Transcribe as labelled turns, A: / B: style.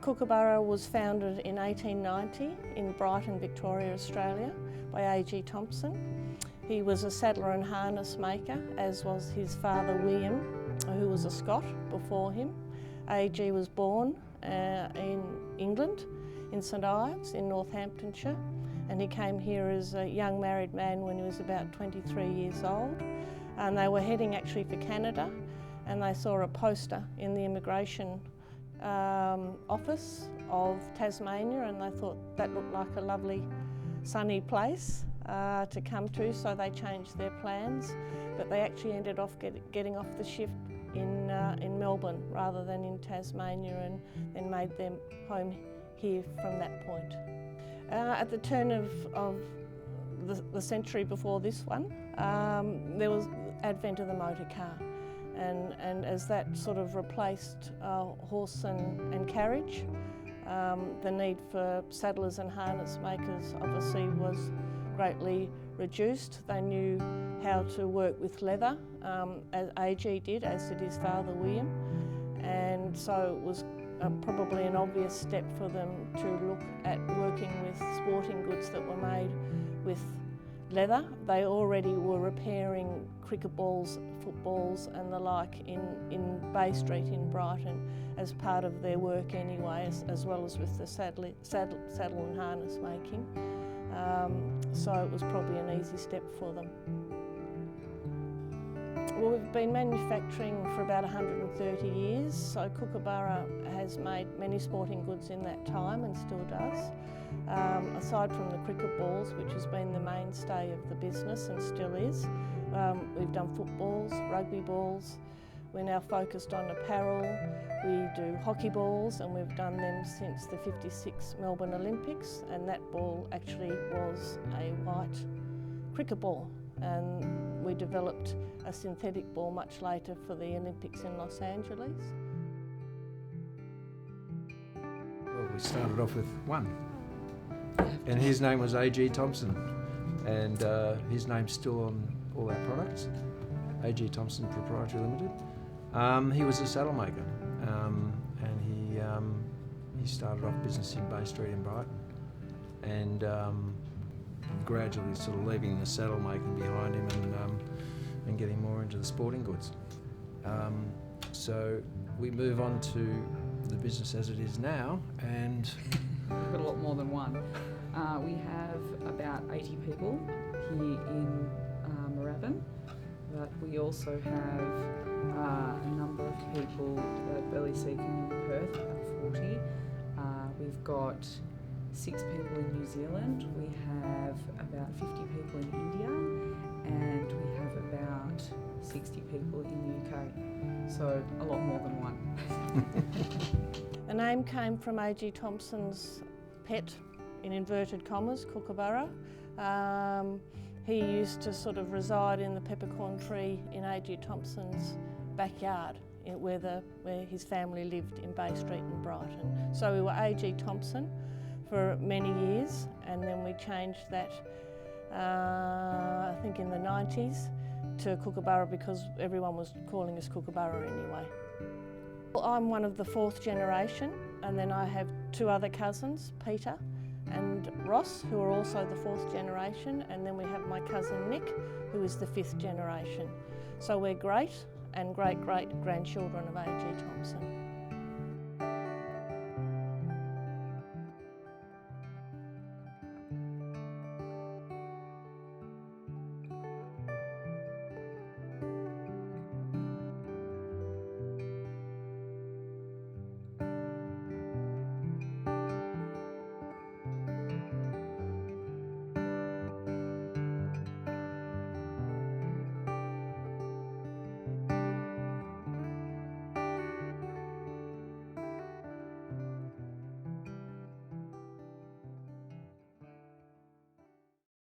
A: Kookaburra was founded in 1890 in Brighton, Victoria, Australia by A.G. Thompson. He was a saddler and harness maker, as was his father William, who was a Scot before him. A.G. was born in England, in St Ives in Northamptonshire, and he came here as a young married man when he was about 23 years old. And they were heading actually for Canada, and they saw a poster in the immigration office of Tasmania, and they thought that looked like a lovely sunny place to come to, so they changed their plans, but they actually ended up getting off the ship in Melbourne rather than in Tasmania, and then made their home here from that point. At the turn of the century before this one, there was advent of the motor car. And as that sort of replaced horse and carriage, the need for saddlers and harness makers obviously was greatly reduced. They knew how to work with leather, as A.G. did, as did his father William, and so it was probably an obvious step for them to look at working with sporting goods that were made with leather. They already were repairing cricket balls, footballs and the like in Bay Street in Brighton as part of their work anyway, as well as with the saddle and harness making. So it was probably an easy step for them. Well, we've been manufacturing for about 130 years, so Kookaburra has made many sporting goods in that time and still does. Aside from the cricket balls, which has been the mainstay of the business and still is, we've done footballs, rugby balls. We're now focused on apparel. We do hockey balls, and we've done them since the '56 Melbourne Olympics, and that ball actually was a white cricket ball. And we developed a synthetic ball much later for the Olympics in Los Angeles.
B: Well, we started off with one, and his name was A.G. Thompson, and his name's still on all our products, A.G. Thompson Proprietary Limited. He was a saddle maker, and he started off business in Bay Street in Brighton, and gradually sort of leaving the saddle making behind him and getting more into the sporting goods. So we move on to the business as it is now, and
C: we've got a lot more than one. We have about 80 people here in Moorabbin, but we also have a number of people at Burleigh Seacombe in Perth, about 40. We've got 6 people in New Zealand, we have about 50 people in India, and we have about 60 people in the UK, so a lot more than one.
A: The name came from A.G. Thompson's pet, in inverted commas, Kookaburra. He used to sort of reside in the peppercorn tree in A.G. Thompson's backyard, where his family lived in Bay Street in Brighton. So we were A.G. Thompson for many years, and then we changed that, I think in the 90s, to Kookaburra because everyone was calling us Kookaburra anyway. Well, I'm one of the 4th generation, and then I have 2 other cousins, Peter and Ross, who are also the 4th generation, and then we have my cousin Nick, who is the 5th generation. So we're great and great-great-grandchildren of A.G. Thompson.